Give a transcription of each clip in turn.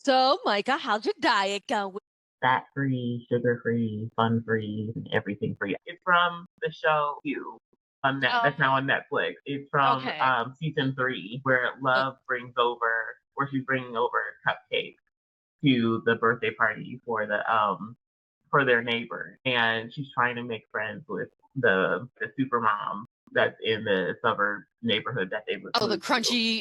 So, Micah, how's your diet going? Fat-free, sugar-free, fun-free, and everything free. It's from the show You on that's now on Netflix. It's from Okay. season 3, where Uh, Love where she's bringing over cupcakes to the birthday party for their neighbor, and she's trying to make friends with the super mom that's in the suburb neighborhood that they would oh, move to.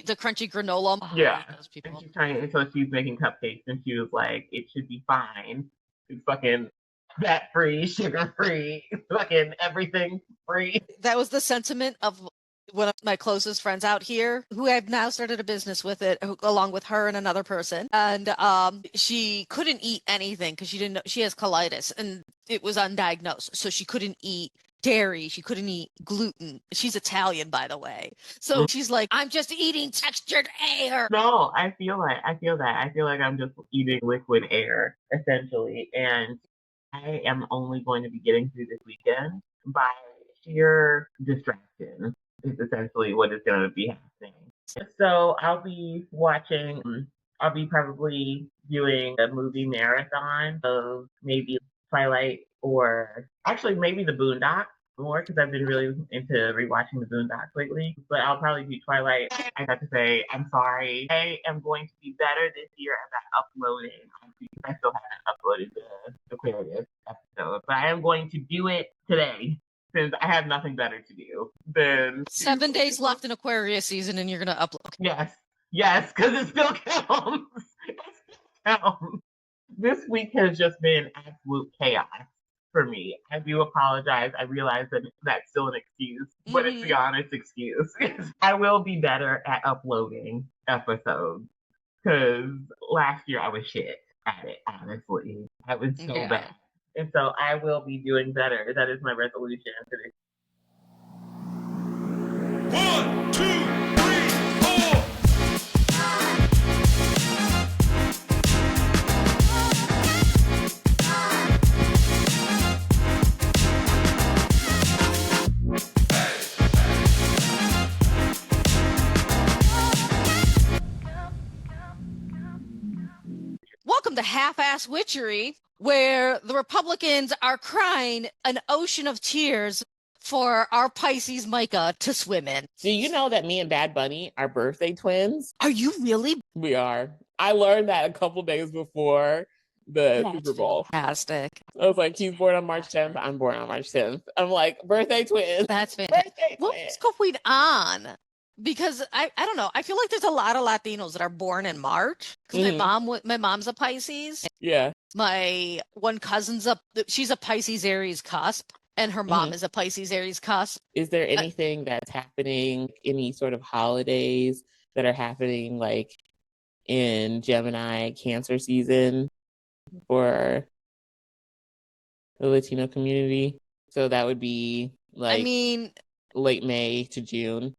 the crunchy granola. Oh, I Yeah. hate those And people. she's trying, and so she's making cupcakes, and she was like, "It should be fine. It's fucking fat free, sugar free, fucking everything free." That was the sentiment of one of my closest friends out here, who I've now started a business with along with her and another person. And she couldn't eat anything because she didn't know she has colitis and it was undiagnosed. So she couldn't eat dairy, she couldn't eat gluten. She's Italian, by the way. So she's like, I'm just eating textured air. No, I feel that. I feel like I'm just eating liquid air essentially, and I am only going to be getting through this weekend by sheer distraction. Is essentially what is going to be happening. So I'll be probably doing a movie marathon of maybe Twilight or actually maybe the Boondocks more because I've been really into rewatching the Boondocks lately. But I'll probably do Twilight. I got to say, I'm sorry. I am going to be better this year at uploading because I still haven't uploaded the Aquarius episode, but I am going to do it today since I have nothing better to do than 7 days left in Aquarius season, and you're gonna upload. Yes, because it still counts. It still counts. This week has just been absolute chaos for me. I do apologize. I realize that that's still an excuse, but it's the honest excuse. I will be better at uploading episodes because last year I was shit at it, honestly. I was so bad. And so I will be doing better. That is my resolution for this. 1, 2, 3, 4. Welcome to Half-Ass Witchery, where the Republicans are crying an ocean of tears for our Pisces Micah to swim in. Do you know that me and Bad Bunny are birthday twins? Are you really? We are. I learned that a couple days before the Super Bowl. Fantastic. I was like, he's born on March 10th. I'm born on March 10th. I'm like, birthday twins. That's fantastic. Birthday What twins. was going on? Because I don't know. I feel like there's a lot of Latinos that are born in March. Because my mom's a Pisces. Yeah. My one cousin's she's a Pisces Aries cusp, and her mom is a Pisces Aries cusp. Is there anything that's happening, any sort of holidays that are happening like in Gemini Cancer season for the Latino community? So that would be like late May to June.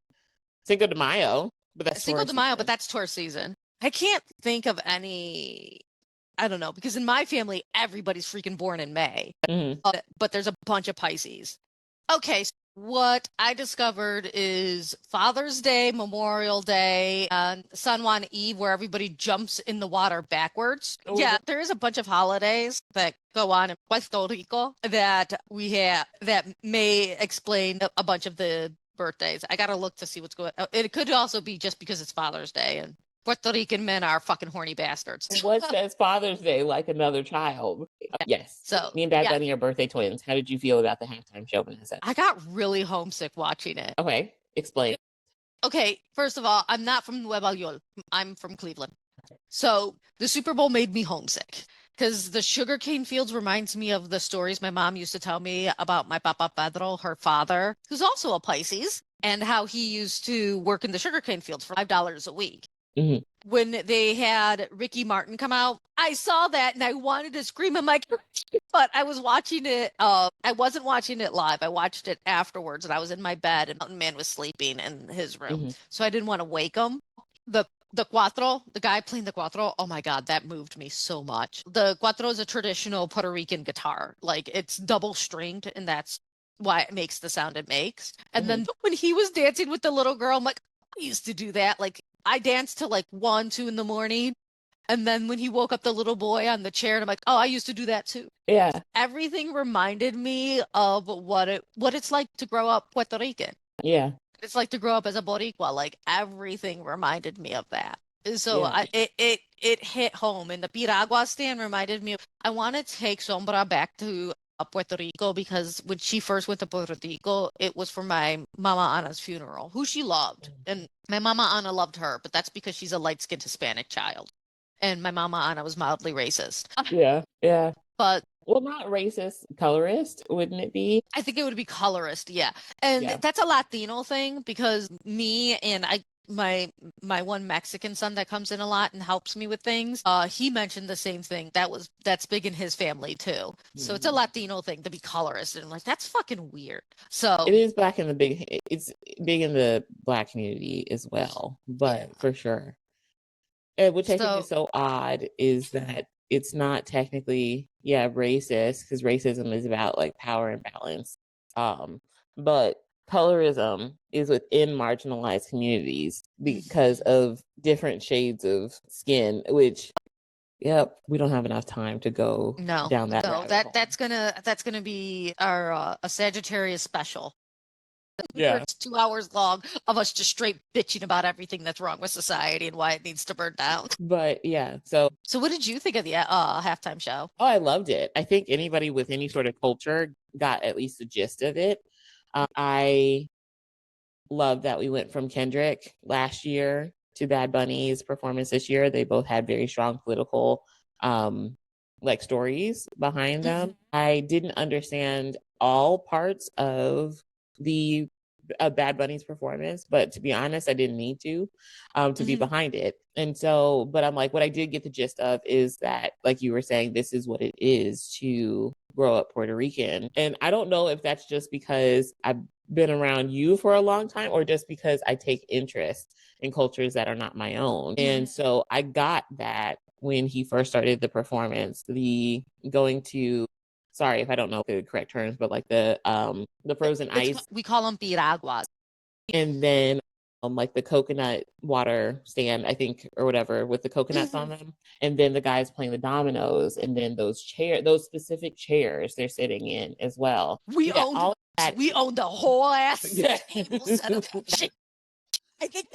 Cinco de Mayo, but that's Taurus season. I can't think of any. I don't know, because in my family, everybody's freaking born in May. But there's a bunch of Pisces. Okay, so what I discovered is Father's Day, Memorial Day, and San Juan Eve, where everybody jumps in the water backwards. Oh, yeah, there is a bunch of holidays that go on in Puerto Rico that we have that may explain a bunch of the birthdays. I gotta look to see what's going on. It could also be just because it's Father's Day and Puerto Rican men are fucking horny bastards. What says Father's Day like another child? Yes. So me and Bad Bunny are birthday twins. How did you feel about the halftime show, Vanessa? I got really homesick watching it. Okay, explain. Okay, first of all, I'm not from Nueva York. I'm from Cleveland. So the Super Bowl made me homesick because the sugarcane fields reminds me of the stories my mom used to tell me about my Papa Pedro, her father, who's also a Pisces, and how he used to work in the sugarcane fields for $5 a week. When they had Ricky Martin come out, I saw that and I wanted to scream. I'm like, but I was watching it. I wasn't watching it live. I watched it afterwards and I was in my bed and Mountain Man was sleeping in his room. So I didn't want to wake him. The cuatro, the guy playing the cuatro, oh my God, that moved me so much. The cuatro is a traditional Puerto Rican guitar. Like it's double stringed and that's why it makes the sound it makes. And then when he was dancing with the little girl, I'm like, I used to do that. Like I danced till like 1, 2 in the morning And then when he woke up the little boy on the chair, and I'm like, oh, I used to do that too. Yeah. Everything reminded me of what it's like to grow up Puerto Rican. Yeah. It's like to grow up as a Boricua. Like everything reminded me of that. So Yeah. it hit home. And the piragua stand reminded me of, I want to take Sombra back to Puerto Rico, because when she first went to Puerto Rico, it was for my Mama Anna's funeral, who she loved. And my Mama Anna loved her, but that's because she's a light-skinned Hispanic child. And my Mama Anna was mildly racist. Yeah. Yeah. But Well, not racist, colorist, wouldn't it be? I think it would be colorist, yeah. And Yeah. that's a Latino thing, because me and my one Mexican son that comes in a lot and helps me with things, he mentioned the same thing. That's big in his family too. So it's a Latino thing to be colorist, and I'm like, that's fucking weird. So It is it's big in the Black community as well, but for sure. Which I think is so odd is that it's not technically, racist, because racism is about like power and balance. But colorism is within marginalized communities because of different shades of skin, which, we don't have enough time to go down that route. That's gonna be our a Sagittarius special. Yeah. It's 2 hours long of us just straight bitching about everything that's wrong with society and why it needs to burn down. But so what did you think of the halftime show? Oh, I loved it. I think anybody with any sort of culture got at least the gist of it. I love that we went from Kendrick last year to Bad Bunny's performance this year. They both had very strong political stories behind them. I didn't understand all parts of the Bad Bunny's performance, but to be honest, I didn't need to be behind it. And so, but I'm like, what I did get the gist of is that, like you were saying, this is what it is to grow up Puerto Rican. And I don't know if that's just because I've been around you for a long time, or just because I take interest in cultures that are not my own. And so I got that when he first started the performance, the going to, sorry if I don't know the correct terms, but like the frozen ice. We call them piraguas. And then like the coconut water stand, I think, or whatever, with the coconuts on them. And then the guys playing the dominoes, and then those specific chairs they're sitting in as well. We owned the whole ass table set of that shit. I think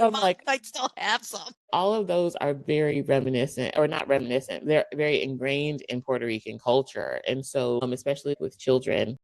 might still have some. All of those are very reminiscent, or not reminiscent, they're very ingrained in Puerto Rican culture. And so, especially with children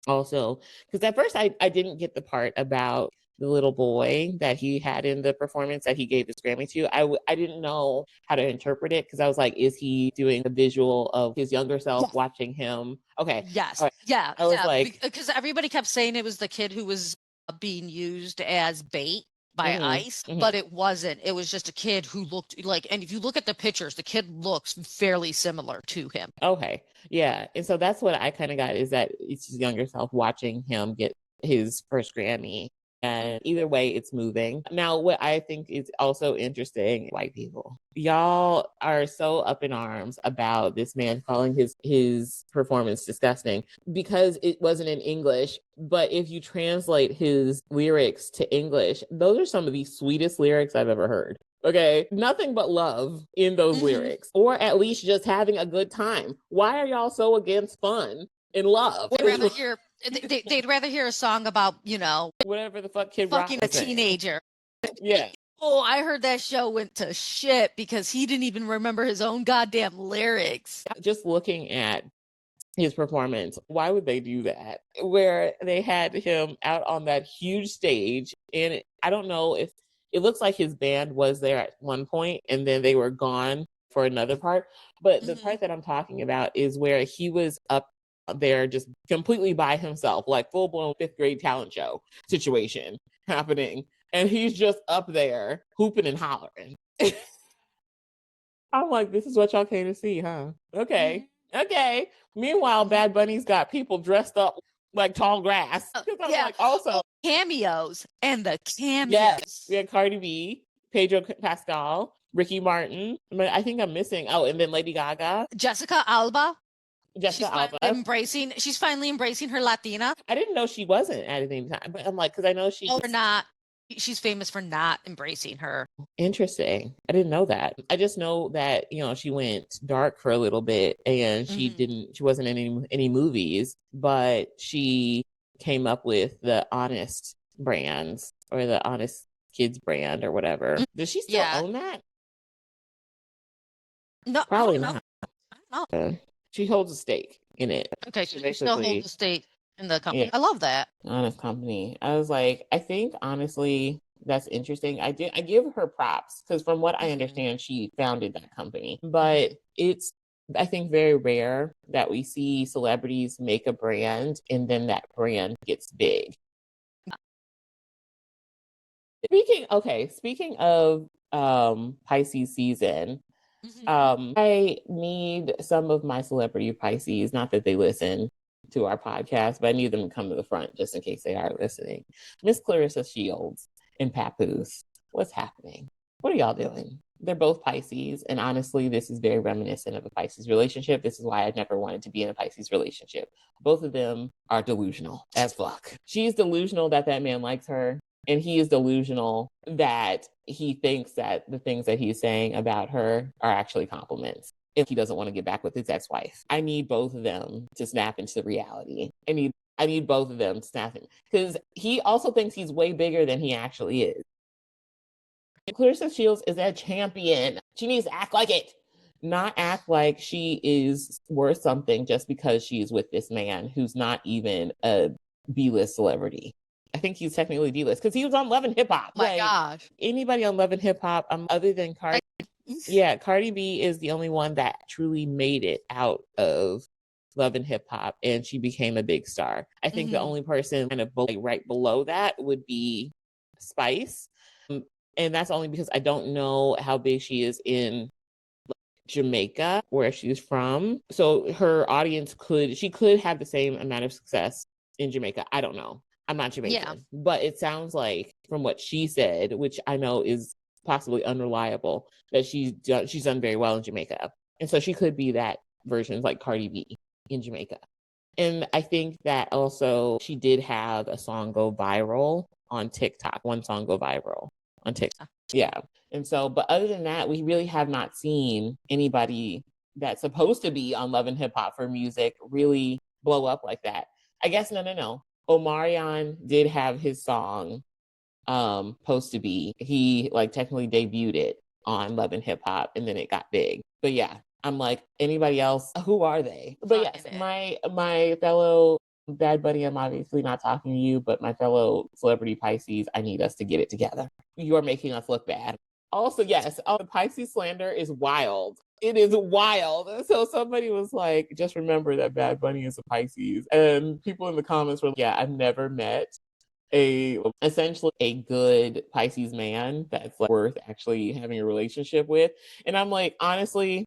also, because at first I didn't get the part about the little boy that he had in the performance that he gave his Grammy to. I didn't know how to interpret it, because I was like, is he doing a visual of his younger self watching him? Okay. Yes. Right. Yeah. I was like, because everybody kept saying it was the kid who was being used as bait by ICE, but it wasn't. It was just a kid who looked like, and if you look at the pictures, the kid looks fairly similar to him. Okay. Yeah. And so that's what I kind of got, is that it's his younger self watching him get his first Grammy. And either way, it's moving. Now, what I think is also interesting, white people, y'all are so up in arms about this man calling his performance disgusting because it wasn't in English. But if you translate his lyrics to English, those are some of the sweetest lyrics I've ever heard. Okay, nothing but love in those lyrics, or at least just having a good time. Why are y'all so against fun and love? They'd rather hear a song about, whatever the fuck Kid fucking Rock a teenager. Yeah. Oh, I heard that show went to shit because he didn't even remember his own goddamn lyrics. Just looking at his performance, why would they do that? Where they had him out on that huge stage, and I don't know if it looks like his band was there at one point and then they were gone for another part. But the part that I'm talking about is where he was up there just completely by himself, like full-blown 5th grade talent show situation happening, and he's just up there hooping and hollering. I'm like, this is what y'all came to see, huh? Okay. Meanwhile, Bad Bunny's got people dressed up like tall grass. Like, also cameos, and the cameos. Yes, we had Cardi B, Pedro Pascal, Ricky Martin. I think I'm missing. Oh, and then Lady Gaga, Jessica Alba. She's finally embracing her Latina. I didn't know she wasn't at any time, but I'm like, because I know she or not. She's famous for not embracing her. Interesting. I didn't know that. I just know that, she went dark for a little bit and she wasn't in any movies, but she came up with the Honest brands or the Honest Kids brand or whatever. Does she still own that? No, Probably I don't not. know. I don't know. She holds a stake in it. Okay, so she still holds a stake in the company. Yeah. I love that. Honest company. I was like, I think honestly that's interesting. I give her props because from what I understand, she founded that company. But it's, I think, very rare that we see celebrities make a brand and then that brand gets big. Speaking of Pisces season, I need some of my celebrity Pisces, not that they listen to our podcast, but I need them to come to the front just in case they are listening. Miss Clarissa Shields and Papoose, what's happening? What are y'all doing? They're both Pisces, and honestly, this is very reminiscent of a Pisces relationship. This is why I never wanted to be in a Pisces relationship. Both of them are delusional as fuck. She's delusional that man likes her, and he is delusional that he thinks that the things that he's saying about her are actually compliments if he doesn't want to get back with his ex-wife. I need both of them to snap into reality. I need both of them to snap in because he also thinks he's way bigger than he actually is. And Clarissa Shields is a champion. She needs to act like it, not act like she is worth something just because she's with this man who's not even a B-list celebrity. I think he's technically D-list because he was on Love and Hip Hop. My gosh. Anybody on Love and Hip Hop, other than Cardi, Cardi B is the only one that truly made it out of Love and Hip Hop, and she became a big star. I think the only person kind of right below that would be Spice, and that's only because I don't know how big she is in Jamaica, where she's from. So her audience could have the same amount of success in Jamaica. I don't know. I'm not Jamaican, but it sounds like from what she said, which I know is possibly unreliable, that she's done very well in Jamaica. And so she could be that version like Cardi B in Jamaica. And I think that also she did have a song go viral on TikTok, one song go viral on TikTok. Yeah. And so, but other than that, we really have not seen anybody that's supposed to be on Love and Hip Hop for music really blow up like that. I guess, no. Omarion did have his song, Supposed to Be. He technically debuted it on Love and Hip Hop and then it got big. But yeah, I'm like, anybody else? Who are they? But yes, my fellow Bad Bunny, I'm obviously not talking to you, but my fellow celebrity Pisces, I need us to get it together. You are making us look bad. Also, yes, the Pisces slander is wild. It is wild. So somebody was like, just remember that Bad Bunny is a Pisces. And people in the comments were like, yeah, I've never met essentially a good Pisces man that's worth actually having a relationship with. And I'm like, honestly,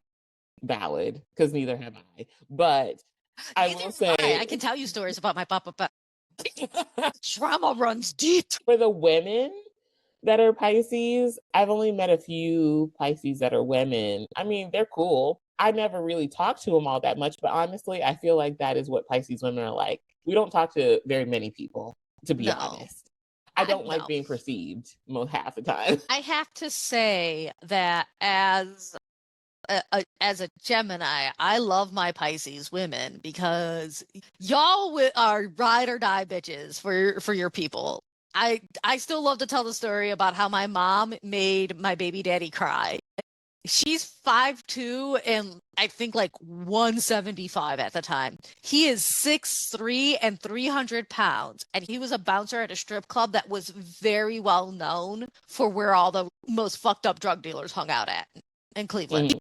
valid, because neither have I. But I will say, I can tell you stories about my papa, but trauma runs deep. For the women that are Pisces, I've only met a few Pisces that are women. I mean, they're cool. I never really talked to them all that much, but honestly, I feel like that is what Pisces women are like. We don't talk to very many people, to be honest. I don't like being perceived half the time. I have to say that as a Gemini, I love my Pisces women because y'all are ride or die bitches for your people. I still love to tell the story about how my mom made my baby daddy cry. She's 5'2" and I think 175 at the time. He is 6'3" and 300 pounds. And he was a bouncer at a strip club that was very well known for where all the most fucked up drug dealers hung out at in Cleveland.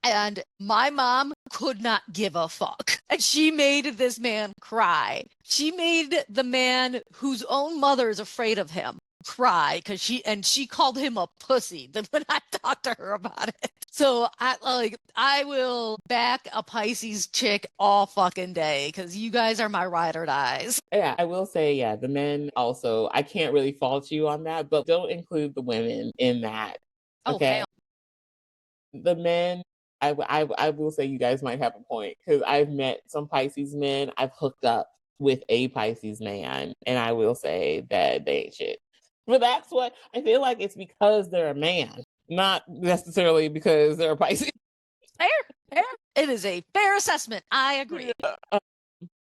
And my mom could not give a fuck. And she made this man cry. She made the man whose own mother is afraid of him cry because she called him a pussy when I talked to her about it. So I will back a Pisces chick all fucking day because you guys are my ride or dies. Yeah, I will say, the men also, I can't really fault you on that, but don't include the women in that. Okay. The men, I will say you guys might have a point because I've met some Pisces men. I've hooked up with a Pisces man, and I will say that they ain't shit. But that's what I feel like. It's because they're a man, not necessarily because they're a Pisces. Fair. It is a fair assessment. I agree.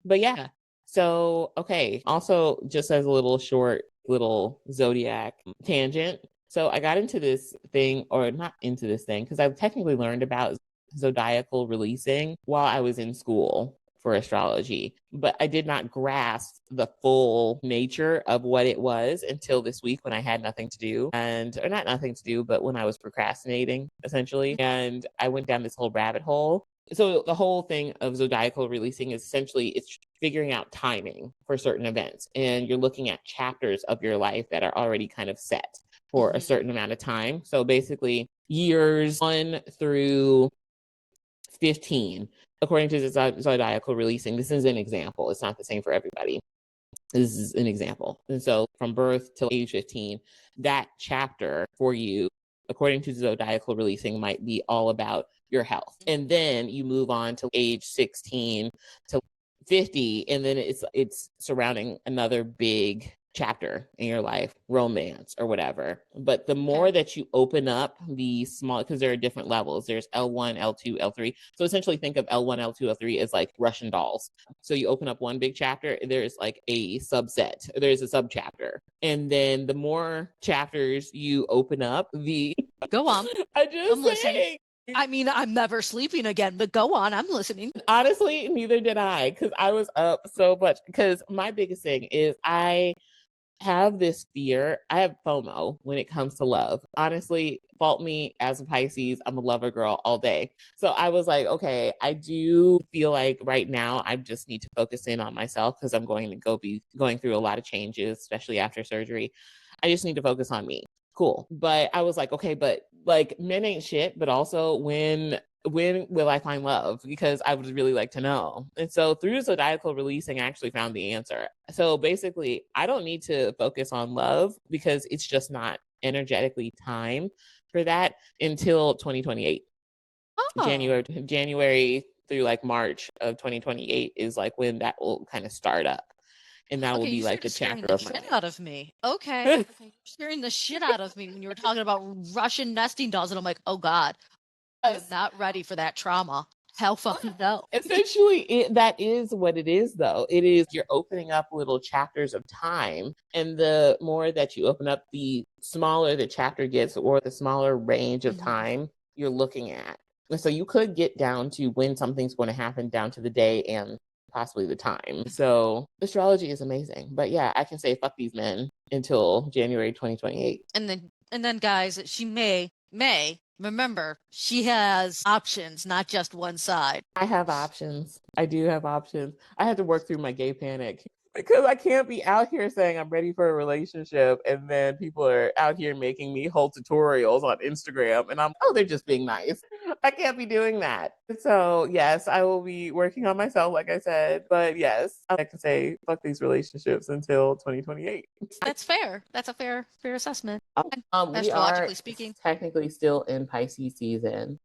But yeah. So, okay. Also, just as a little zodiac tangent. So I got into this thing, or not into this thing, because I've technically learned about zodiacal releasing while I was in school for astrology, but I did not grasp the full nature of what it was until this week when I had nothing to do, or not nothing to do, but when I was procrastinating essentially. And I went down this whole rabbit hole. So the whole thing of zodiacal releasing is essentially it's figuring out timing for certain events, and you're looking at chapters of your life that are already kind of set for a certain amount of time. So basically years 1 through 15, according to the zodiacal releasing. This is an example. It's not the same for everybody. This is an example. And so from birth till age 15, that chapter for you, according to zodiacal releasing, might be all about your health. And then you move on to age 16 to 50, and then it's surrounding another big chapter in your life, romance or whatever. But the more that you open up the small, because there are different levels, there's L1, L2, L3. So essentially think of L1, L2, L3 as like Russian dolls. So you open up one big chapter, there's like a subset, there's a subchapter. And then the more chapters you open up, Go on. I'm listening. I mean, I'm never sleeping again, but go on. I'm listening. Honestly, neither did I, because I was up so much. Because my biggest thing is I have this fear. I have FOMO when it comes to love. Honestly, fault me as a Pisces. I'm a lover girl all day. So I was like, okay, I do feel like right now I just need to focus in on myself because I'm going to be going through a lot of changes, especially after surgery. I just need to focus on me. Cool. But I was like, okay, but like men ain't shit, but also when will I find love? Because I would really like to know. And so through zodiacal releasing, I actually found the answer. So basically, I don't need to focus on love because it's just not energetically time for that until 2028. January through like March of 2028 is like when that will kind of start up. And that will be like the chapter of my shit out of me. Okay. You're scaring the shit out of me when you were talking about Russian nesting dolls, and I'm like, oh God, I'm not ready for that trauma. Hell fucking no. Essentially, that is what it is, though. It is you're opening up little chapters of time. And the more that you open up, the smaller the chapter gets, or the smaller range of time you're looking at. And so you could get down to when something's going to happen, down to the day and possibly the time. So astrology is amazing. But yeah, I can say fuck these men until January 2028. And then guys, she may remember, she has options, not just one side. I have options. I do have options. I had to work through my gay panic because I can't be out here saying I'm ready for a relationship and then people are out here making me whole tutorials on Instagram and they're just being nice. I can't be doing that. So yes, I will be working on myself, like I said. But yes, I can say fuck these relationships until 2028. That's fair. That's a fair assessment. Astrologically speaking, technically still in Pisces season.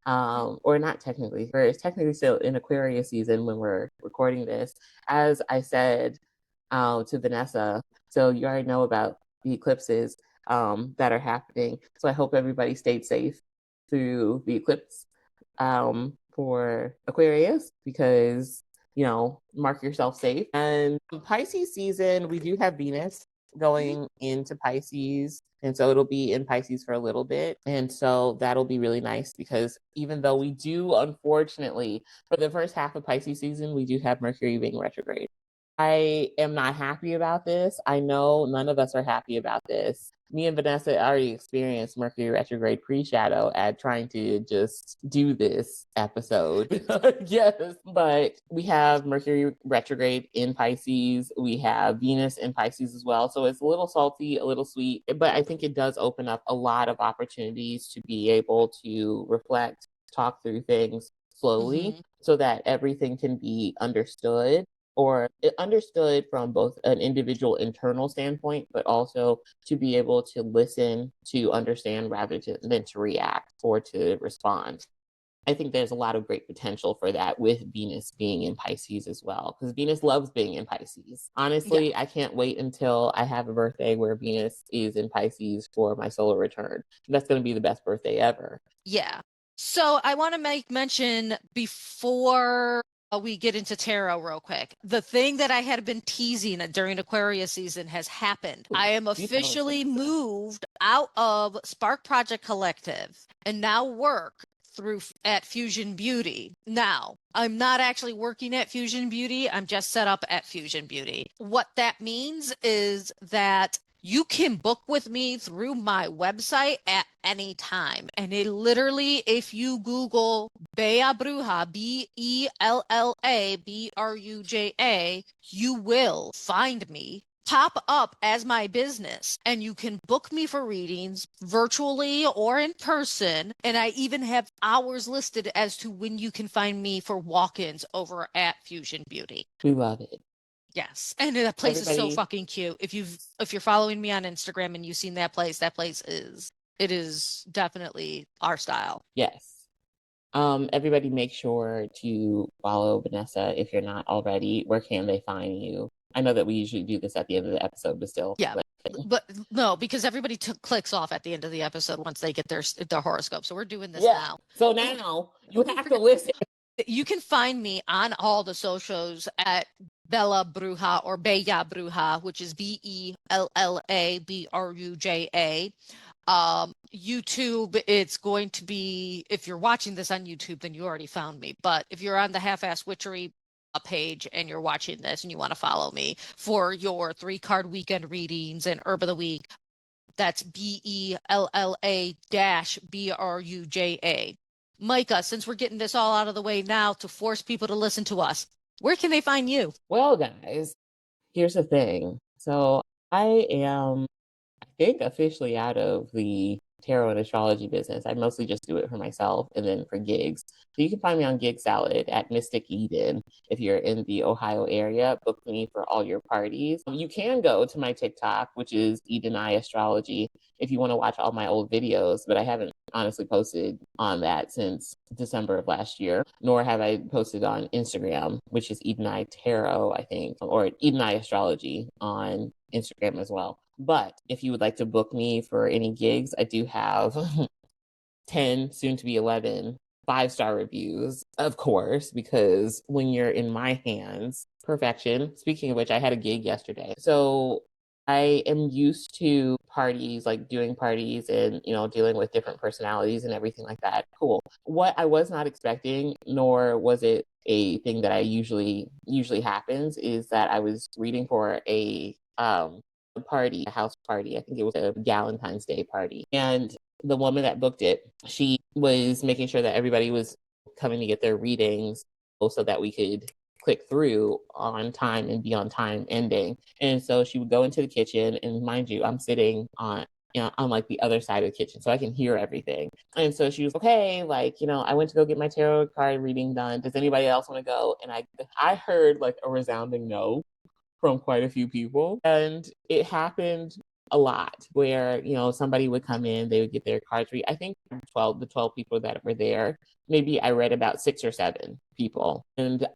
Or not technically, we're technically still in Aquarius season when we're recording this. As I said to Vanessa, so you already know about the eclipses that are happening. So I hope everybody stayed safe through the eclipse for Aquarius because, mark yourself safe. And Pisces season, we do have Venus going into Pisces. And so it'll be in Pisces for a little bit. And so that'll be really nice because even though we do, unfortunately, for the first half of Pisces season, we do have Mercury being retrograde. I am not happy about this. I know none of us are happy about this. Me and Vanessa already experienced Mercury retrograde pre-shadow at trying to just do this episode. Yes, but we have Mercury retrograde in Pisces. We have Venus in Pisces as well. So it's a little salty, a little sweet, but I think it does open up a lot of opportunities to be able to reflect, talk through things slowly so that everything can be understood or understood from both an individual internal standpoint, but also to be able to listen, to understand rather than to react or to respond. I think there's a lot of great potential for that with Venus being in Pisces as well, because Venus loves being in Pisces. Honestly, I can't wait until I have a birthday where Venus is in Pisces for my solar return. That's going to be the best birthday ever. Yeah. So I want to make mention before we get into tarot real quick. The thing that I had been teasing during Aquarius season has happened. I am officially moved out of Spark Project Collective and now work at Fusion Beauty. Now, I'm not actually working at Fusion Beauty. I'm just set up at Fusion Beauty. What that means is that you can book with me through my website at any time. And it literally, if you Google Bella Bruja, Bella Bruja, you will find me pop up as my business, and you can book me for readings virtually or in person. And I even have hours listed as to when you can find me for walk-ins over at Fusion Beauty. We love it. Yes, and that place is so fucking cute. If you're following me on Instagram and you've seen that place is definitely our style. Yes. Everybody make sure to follow Vanessa if you're not already. Where can they find you? I know that we usually do this at the end of the episode, but still. Yeah, but no, because everybody clicks off at the end of the episode once they get their horoscope. So we're doing this now. So now you have to listen. You can find me on all the socials at Bella Bruja or Bella Bruja, which is BELLA BRUJA. YouTube, it's going to be, if you're watching this on YouTube, then you already found me. But if you're on the Half-Ass Witchery page and you're watching this and you want to follow me for your 3-card weekend readings and Herb of the Week, that's BELLA-BRUJA. Micah, since we're getting this all out of the way now to force people to listen to us, where can they find you? Well, guys, here's the thing. So I am, I think, officially out of the tarot and astrology business. I mostly just do it for myself and then for gigs. So you can find me on Gig Salad at Mystic Eden. If you're in the Ohio area, book me for all your parties. You can go to my TikTok, which is Eden Eye Astrology, if you want to watch all my old videos, but I haven't honestly posted on that since December of last year, nor have I posted on Instagram, which is Eden Eye Tarot, I think, or Eden Eye Astrology on Instagram as well. But if you would like to book me for any gigs, I do have 10, soon to be 11, 5-star reviews, of course, because when you're in my hands, perfection. Speaking of which, I had a gig yesterday. So I am used to parties, like doing parties and, dealing with different personalities and everything like that. Cool. What I was not expecting, nor was it a thing that I usually happens, is that I was reading for a party, a house party. I think it was a Valentine's Day party. And the woman that booked it, she was making sure that everybody was coming to get their readings so that we could click through on time and be on time ending. And so she would go into the kitchen, and mind you, I'm sitting on like the other side of the kitchen, so I can hear everything. And so she was okay, I went to go get my tarot card reading done. Does anybody else want to go? And I heard like a resounding no from quite a few people. And it happened a lot where, somebody would come in, they would get their cards read. I think the 12 people that were there, maybe I read about 6 or 7 people. And the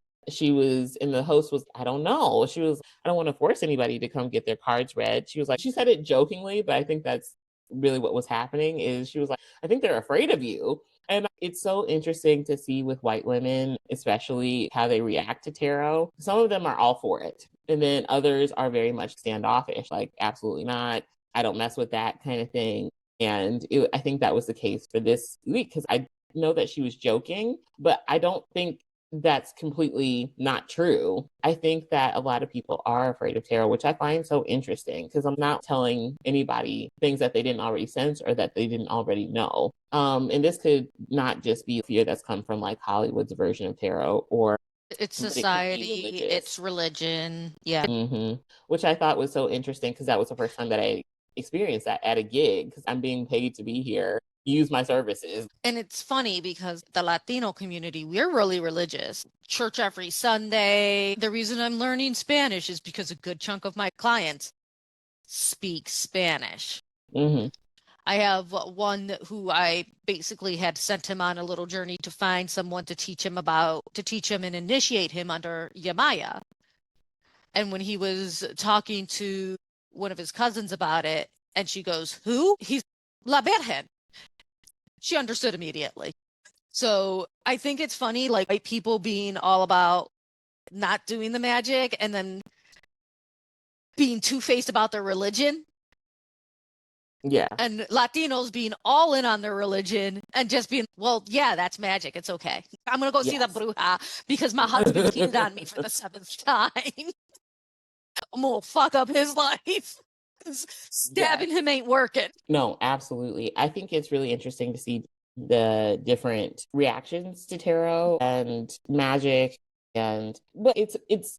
host was, I don't know. She was, I don't want to force anybody to come get their cards read. She was like, she said it jokingly, but I think that's really what was happening. Is she was like, I think they're afraid of you. And it's so interesting to see with white women, especially how they react to tarot. Some of them are all for it. And then others are very much standoffish, like, absolutely not. I don't mess with that kind of thing. And I think that was the case for this week, because I know that she was joking, but I don't think that's completely not true. I think that a lot of people are afraid of tarot, which I find so interesting, because I'm not telling anybody things that they didn't already sense or that they didn't already know. And this could not just be fear that's come from like Hollywood's version of tarot, or it's society, it's religion. Yeah. Mm-hmm. Which I thought was so interesting, because that was the first time that I experienced that at a gig, because I'm being paid to be here, use my services. And it's funny because the Latino community, we're really religious. Church every Sunday. The reason I'm learning Spanish is because a good chunk of my clients speak Spanish. Mm-hmm. I have one who I basically had sent him on a little journey to find someone to teach him and initiate him under Yamaya. And when he was talking to one of his cousins about it, and she goes, "Who?" He's La Virgen. She understood immediately. So I think it's funny, like white people being all about not doing the magic and then being two-faced about their religion. Yeah. And Latinos being all in on their religion and just being, well, yeah, that's magic. It's okay. I'm going to go see the bruja because my husband cheated on me for the 7th time. I'm going to fuck up his life. Stabbing him ain't working. No, absolutely. I think it's really interesting to see the different reactions to tarot and magic, but it's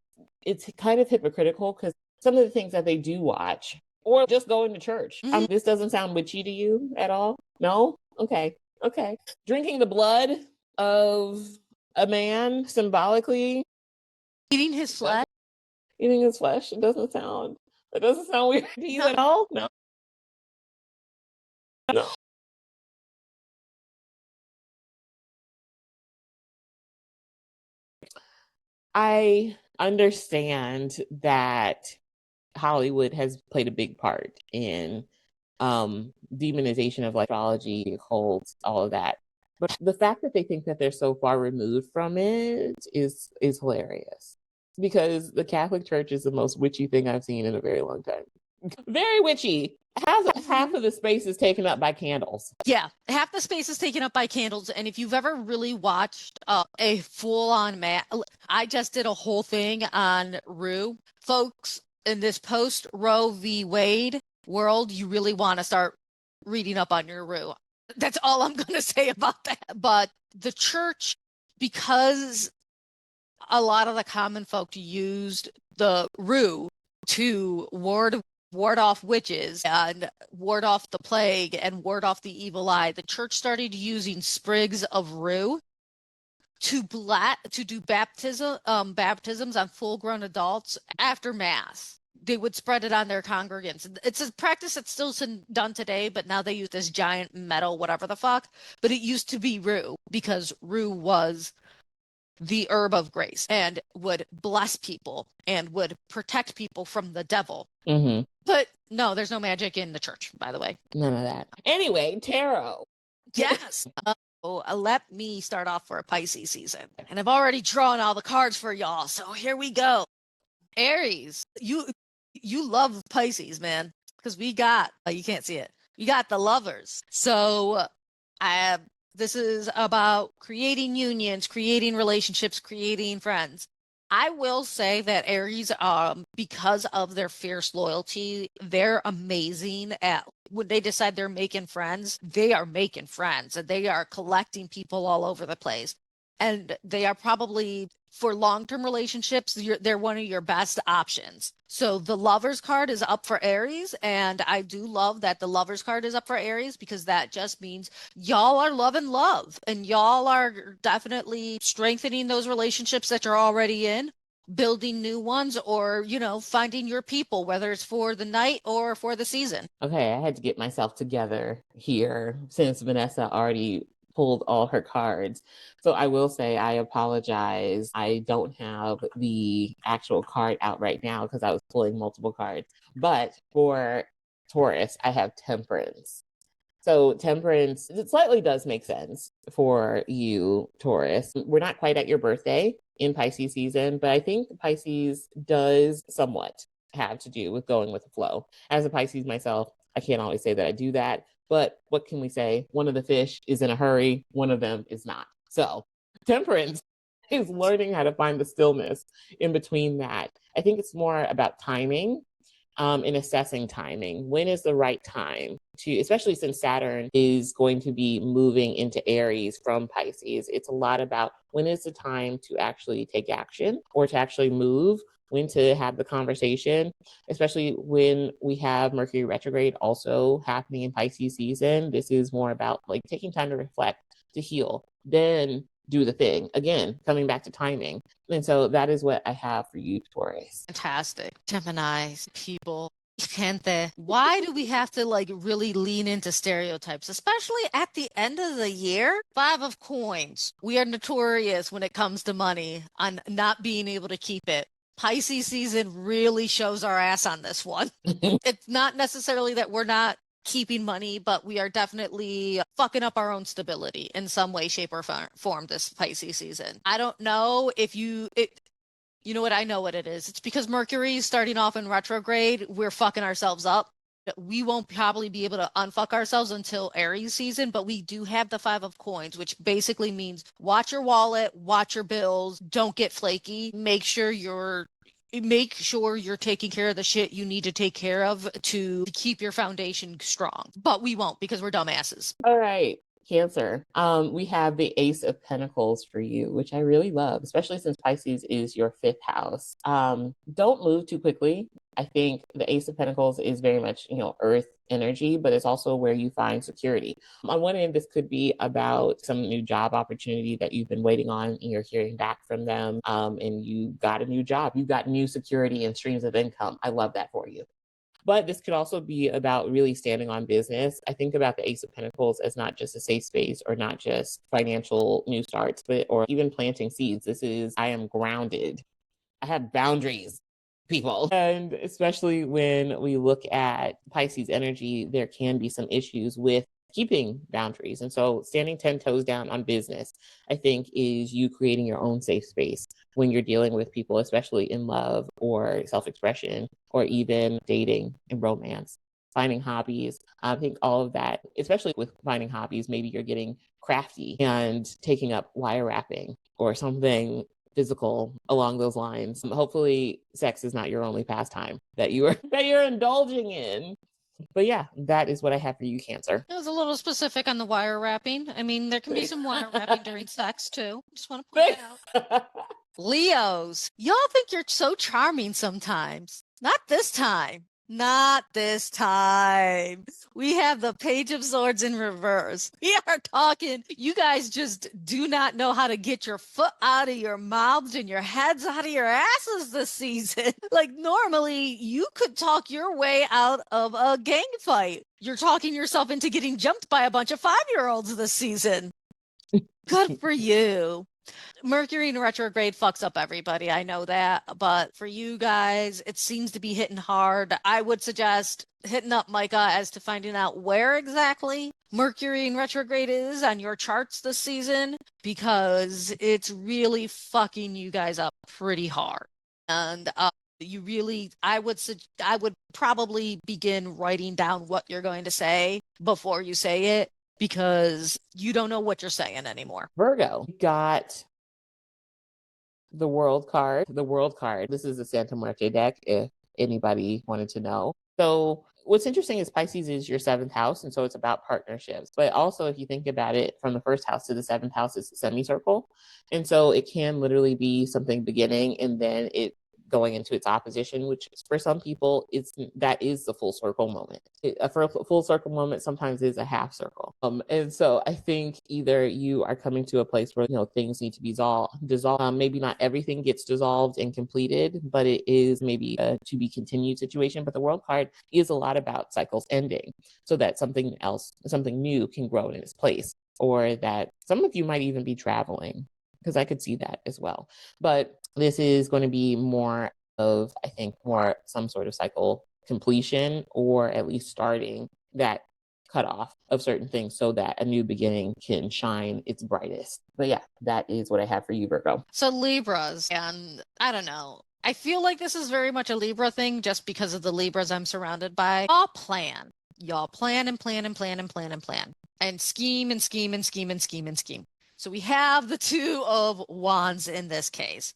kind of hypocritical because some of the things that they do watch or just going to church. This doesn't sound witchy to you at all? No? Okay. Drinking the blood of a man symbolically. Eating his flesh. It doesn't sound weird to you at all? No. I understand that Hollywood has played a big part in demonization of astrology, the occult, all of that. But the fact that they think that they're so far removed from it is hilarious. Because the Catholic Church is the most witchy thing I've seen in a very long time. Very witchy. Half of the space is taken up by candles. Yeah, half the space is taken up by candles. And if you've ever really watched a full-on I just did a whole thing on Rue. Folks, in this post-Roe v. Wade world, you really want to start reading up on your Rue. That's all I'm going to say about that. But the church, because a lot of the common folk used the Rue to ward off witches and ward off the plague and ward off the evil eye, the church started using sprigs of rue to do baptisms on full-grown adults after mass. They would spread it on their congregants. It's a practice that's still done today, but now they use this giant metal whatever the fuck. But it used to be rue because rue was the herb of grace and would bless people and would protect people from the devil. Mm-hmm. But no, there's no magic in the church, by the way. None of that. Anyway, tarot. Yes. Let me start off for a Pisces season. And I've already drawn all the cards for y'all. So here we go. Aries, you love Pisces, man. Because we got, you can't see it. You got the lovers. So this is about creating unions, creating relationships, creating friends. I will say that Aries, because of their fierce loyalty, they're amazing at when they decide they're making friends, they are making friends and they are collecting people all over the place. And they are probably, for long-term relationships, they're one of your best options. So the Lovers card is up for Aries, and I do love that the Lovers card is up for Aries because that just means y'all are loving love, and y'all are definitely strengthening those relationships that you're already in, building new ones, or, finding your people, whether it's for the night or for the season. Okay, I had to get myself together here since Vanessa already pulled all her cards. So I will say I apologize. I don't have the actual card out right now because I was pulling multiple cards. But for Taurus, I have Temperance. So Temperance, it slightly does make sense for you, Taurus. We're not quite at your birthday in Pisces season, but I think Pisces does somewhat have to do with going with the flow. As a Pisces myself, I can't always say that I do that. But what can we say? One of the fish is in a hurry. One of them is not. So Temperance is learning how to find the stillness in between that. I think it's more about timing, in assessing timing. When is the right time to, especially since Saturn is going to be moving into Aries from Pisces, it's a lot about when is the time to actually take action or to actually move, when to have the conversation, especially when we have Mercury retrograde also happening in Pisces season. This is more about taking time to reflect, to heal, then do the thing. Again, coming back to timing. And so that is what I have for you, Taurus. Fantastic. Gemini people, Gente, why do we have to like really lean into stereotypes, especially at the end of the year? Five of coins. We are notorious when it comes to money on not being able to keep it. Pisces season really shows our ass on this one. It's not necessarily that we're not keeping money, but we are definitely fucking up our own stability in some way, shape, or form this Pisces season. I don't know if you know what? I know what it is. It's because Mercury is starting off in retrograde. We're fucking ourselves up. We won't probably be able to unfuck ourselves until Aries season, but we do have the Five of Coins, which basically means watch your wallet, watch your bills, don't get flaky, make sure you're taking care of the shit you need to take care of to keep your foundation strong. But we won't because we're dumbasses. All right. Cancer. We have the Ace of Pentacles for you, which I really love, especially since Pisces is your fifth house. Don't move too quickly. I think the Ace of Pentacles is very much, earth energy, but it's also where you find security. On one end, this could be about some new job opportunity that you've been waiting on and you're hearing back from them. And you got a new job, you've got new security and streams of income. I love that for you. But this could also be about really standing on business. I think about the Ace of Pentacles as not just a safe space or not just financial new starts, but or even planting seeds. This is, I am grounded. I have boundaries, people. And especially when we look at Pisces energy, there can be some issues with keeping boundaries. And so standing 10 toes down on business, I think, is you creating your own safe space when you're dealing with people, especially in love or self-expression or even dating and romance. Finding hobbies. I think all of that, especially with finding hobbies, maybe you're getting crafty and taking up wire wrapping or something physical along those lines. Hopefully sex is not your only pastime that you're indulging in. But yeah, that is what I have for you, Cancer. It was a little specific on the wire wrapping. I mean, there can be some wire wrapping during sex too. Just want to point that out. Leos, y'all think you're so charming sometimes. Not this time. Not this time. We have the Page of Swords in reverse. We are talking. You guys just do not know how to get your foot out of your mouths and your heads out of your asses this season. Like, normally, you could talk your way out of a gang fight. You're talking yourself into getting jumped by a bunch of 5-year-olds this season. Good for you. Mercury in retrograde fucks up everybody. I know that. But for you guys, it seems to be hitting hard. I would suggest hitting up Micah as to finding out where exactly Mercury in retrograde is on your charts this season, because it's really fucking you guys up pretty hard. And I would probably begin writing down what you're going to say before you say it, because you don't know what you're saying anymore. Virgo got the World card. The World card. This is the Santa Muerte deck, if anybody wanted to know. So what's interesting is Pisces is your seventh house, and so it's about partnerships. But also, if you think about it, from the first house to the seventh house is a semicircle. And so it can literally be something beginning and then it going into its opposition, which for some people that is the full circle moment. A full circle moment sometimes is a half circle. And so I think either you are coming to a place where things need to be dissolved. Maybe not everything gets dissolved and completed, but it is maybe a to be continued situation. But the World card is a lot about cycles ending, so that something new can grow in its place, or that some of you might even be traveling, because I could see that as well. But this is going to be more of, I think, more some sort of cycle completion, or at least starting that cutoff of certain things so that a new beginning can shine its brightest. But yeah, that is what I have for you, Virgo. So Libras, and I don't know. I feel like this is very much a Libra thing just because of the Libras I'm surrounded by. Y'all plan and plan and plan and plan and plan. And scheme and scheme and scheme and scheme and scheme. So we have the Two of Wands in this case.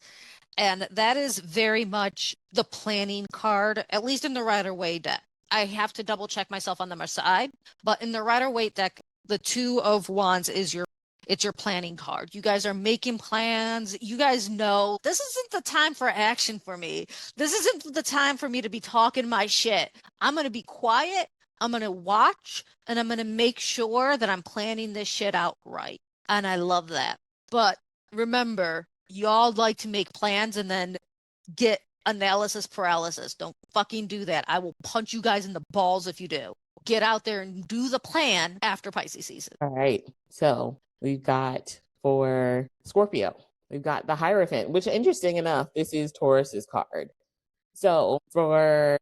And that is very much the planning card, at least in the Rider-Waite deck. I have to double check myself on the side, but in the Rider-Waite deck, the Two of Wands is your planning card. You guys are making plans. You guys know this isn't the time for action for me. This isn't the time for me to be talking my shit. I'm going to be quiet. I'm going to watch, and I'm going to make sure that I'm planning this shit out right. And I love that. But remember, y'all like to make plans and then get analysis paralysis. Don't fucking do that. I will punch you guys in the balls if you do. Get out there and do the plan after Pisces season. All right. So we've got for Scorpio, we've got the Hierophant, which interesting enough, this is Taurus's card. So for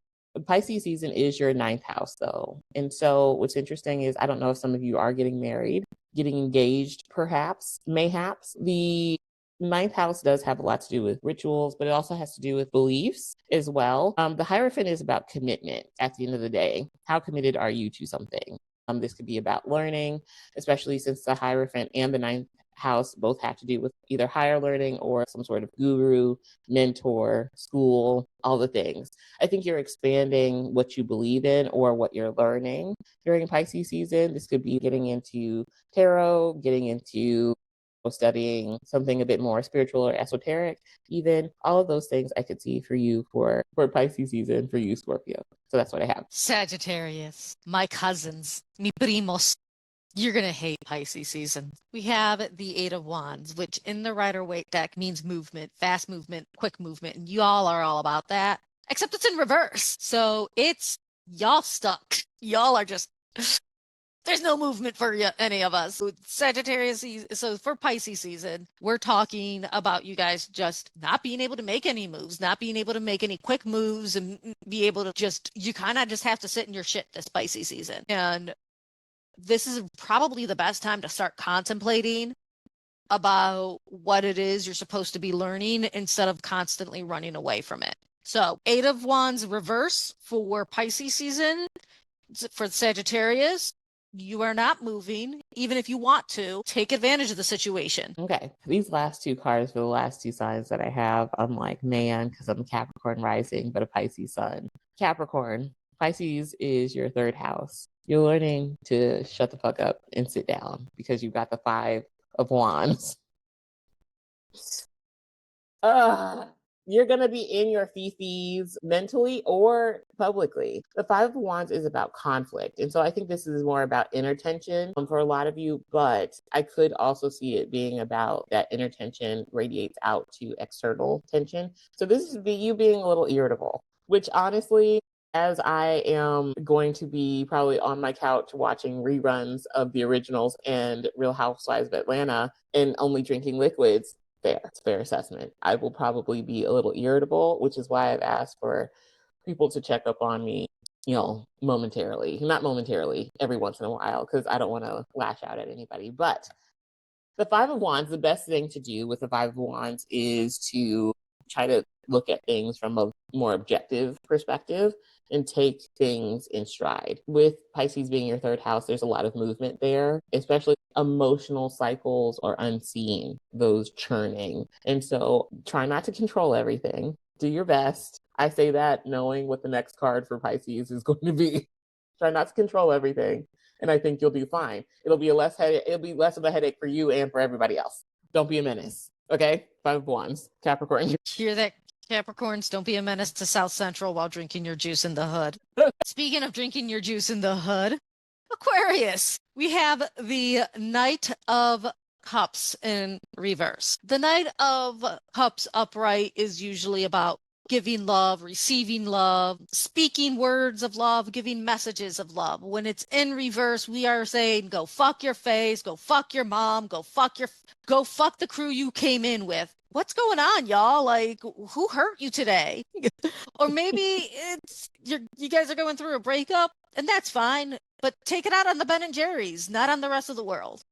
Pisces season is your ninth house, though. And so what's interesting is I don't know if some of you are getting married, getting engaged, perhaps, mayhaps. The ninth house does have a lot to do with rituals, but it also has to do with beliefs as well. The Hierophant is about commitment at the end of the day. How committed are you to something? This could be about learning, especially since the Hierophant and the ninth house both have to do with either higher learning or some sort of guru, mentor, school, all the things. I think you're expanding what you believe in or what you're learning during Pisces season. This could be getting into tarot, getting into studying something a bit more spiritual or esoteric, even all of those things I could see for you for Pisces season, for you, Scorpio. So that's what I have. Sagittarius, my cousins, mi primos. You're going to hate Pisces season. We have the Eight of Wands, which in the Rider-Waite deck means movement, fast movement, quick movement. And y'all are all about that, except it's in reverse. So it's y'all stuck. Y'all are just, there's no movement for you, any of us. Sagittarius, so for Pisces season, we're talking about you guys just not being able to make any moves, not being able to make any quick moves and be able to just, you kind of just have to sit in your shit this Pisces season. And this is probably the best time to start contemplating about what it is you're supposed to be learning instead of constantly running away from it. So, Eight of Wands reverse for Pisces season. For Sagittarius, you are not moving. Even if you want to, take advantage of the situation. Okay. These last two cards for the last two signs that I have, I'm like, man, because I'm a Capricorn rising, but a Pisces sun. Capricorn, Pisces is your third house. You're learning to shut the fuck up and sit down because you've got the Five of Wands. You're going to be in your fifis mentally or publicly. The Five of Wands is about conflict. And so I think this is more about inner tension for a lot of you, but I could also see it being about that inner tension radiates out to external tension. So this is you being a little irritable, which honestly, as I am going to be probably on my couch watching reruns of the originals and Real Housewives of Atlanta and only drinking liquids, it's fair assessment. I will probably be a little irritable, which is why I've asked for people to check up on me, momentarily. Not momentarily, every once in a while, because I don't want to lash out at anybody. But the Five of Wands, the best thing to do with the Five of Wands is to try to look at things from a more objective perspective and take things in stride. With Pisces being your third house, there's a lot of movement there, especially emotional cycles are unseen, those churning. And so try not to control everything. Do your best. I say that knowing what the next card for Pisces is going to be. Try not to control everything. And I think you'll do fine. It'll be less of a headache for you and for everybody else. Don't be a menace. Okay? Five of Wands. Capricorn. Hear that, Capricorns? Don't be a menace to South Central while drinking your juice in the hood. Speaking of drinking your juice in the hood, Aquarius, we have the Knight of Cups in reverse. The Knight of Cups upright is usually about giving love, receiving love, speaking words of love, giving messages of love. When it's in reverse, we are saying, go fuck your face, go fuck your mom, go fuck the crew you came in with. What's going on, y'all? Like, who hurt you today? Or maybe it's you guys are going through a breakup, and that's fine, but take it out on the Ben and Jerry's, not on the rest of the world.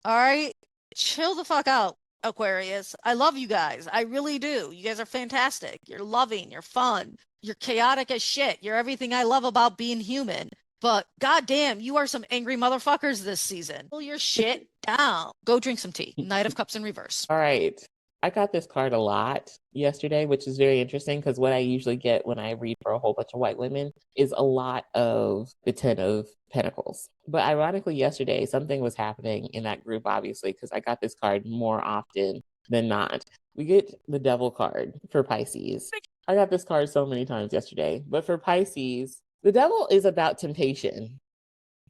All right? Chill the fuck out, Aquarius. I love you guys. I really do. You guys are fantastic. You're loving. You're fun. You're chaotic as shit. You're everything I love about being human. But goddamn, you are some angry motherfuckers this season. Pull your shit down. Go drink some tea. Knight of Cups in reverse. All right. I got this card a lot yesterday, which is very interesting because what I usually get when I read for a whole bunch of white women is a lot of the Ten of Pentacles. But ironically, yesterday, something was happening in that group, obviously, because I got this card more often than not. We get the Devil card for Pisces. I got this card so many times yesterday. But for Pisces, the Devil is about temptation.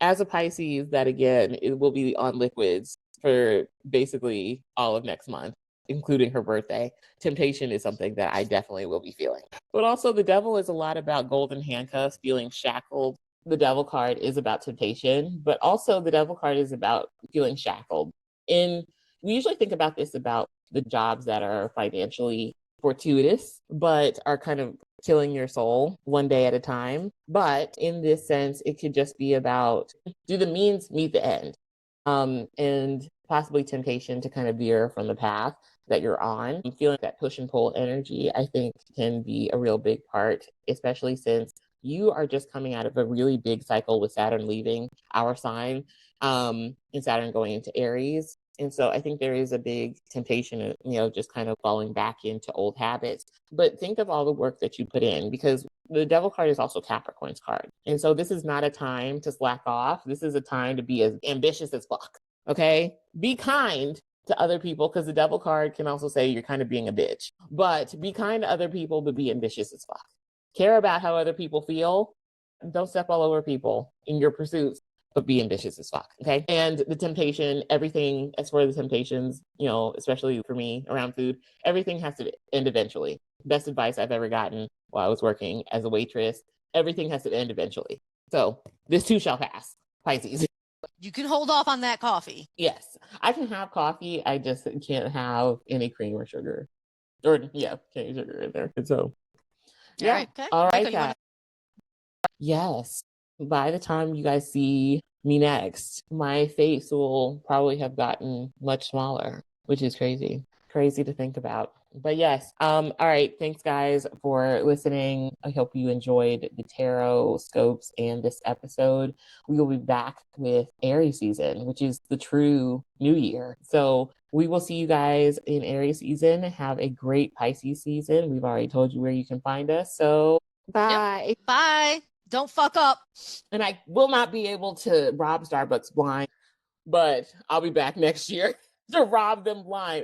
As a Pisces, that again, it will be on liquids for basically all of next month. including her birthday. Temptation is something that I definitely will be feeling. But also, the devil is a lot about golden handcuffs, feeling shackled. The devil card is about temptation, but also the devil card is about feeling shackled. And we usually think about this about the jobs that are financially fortuitous, but are kind of killing your soul one day at a time. But in this sense, it could just be about, do the means meet the end? And possibly temptation to kind of veer from the path that you're on. Feeling that push and pull energy, I think, can be a real big part, especially since you are just coming out of a really big cycle with Saturn leaving our sign, and Saturn going into Aries. And so I think there is a big temptation of, just kind of falling back into old habits. But think of all the work that you put in, because the devil card is also Capricorn's card. And so this is not a time to slack off. This is a time to be as ambitious as fuck. Okay? Be kind to other people, because the devil card can also say you're kind of being a bitch. But be kind to other people, but be ambitious as fuck. Care about how other people feel. Don't step all over people in your pursuits, but be ambitious as fuck. Okay. And the temptation, everything as for the temptations, especially for me around food, everything has to end eventually. Best advice I've ever gotten while I was working as a waitress. Everything has to end eventually. So this too shall pass. Pisces. You can hold off on that coffee. Yes. I can have coffee. I just can't have any cream or sugar. Or any sugar in there. And so yeah. All right, guys. Yes. By the time you guys see me next, my face will probably have gotten much smaller, which is crazy. Crazy to think about. But yes. All right. Thanks, guys, for listening. I hope you enjoyed the tarot scopes and this episode. We will be back with Aries season, which is the true new year. So we will see you guys in Aries season. Have a great Pisces season. We've already told you where you can find us. So bye. Yep. Bye. Don't fuck up. And I will not be able to rob Starbucks blind, but I'll be back next year to rob them blind.